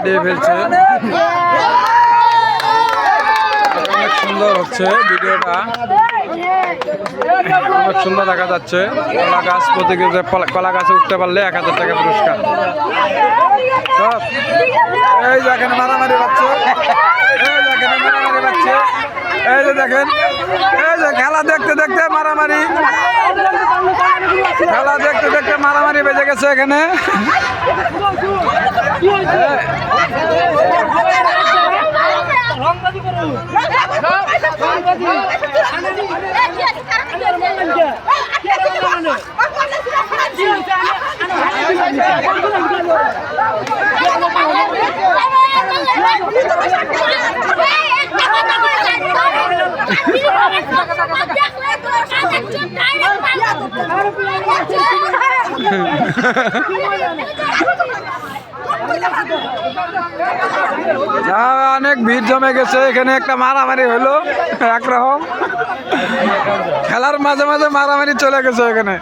কাটিয়ে ফেলছে। অনেক সুন্দর হচ্ছে ভিডিওটা, অনেক সুন্দর দেখা যাচ্ছে। কলা গাছ প্রতিযোগিতা, কলা গাছে উঠতে পারলে 1000 টাকা পুরস্কার। সব এই যে এখানে মারামারি পাচ্ছে, এই যে এখানে মারামারি পাচ্ছে, এই যে দেখেন, এই যে খেলা দেখতে দেখতে মারামারি, খেলা দেখতে দেখতে মারামারি বেজে গেছে এখানে। অনেক ভিড় জমে গেছে এখানে, একটা মারামারি হলো একরকম, খেলার মাঝে মাঝে মারামারি চলে গেছে এখানে।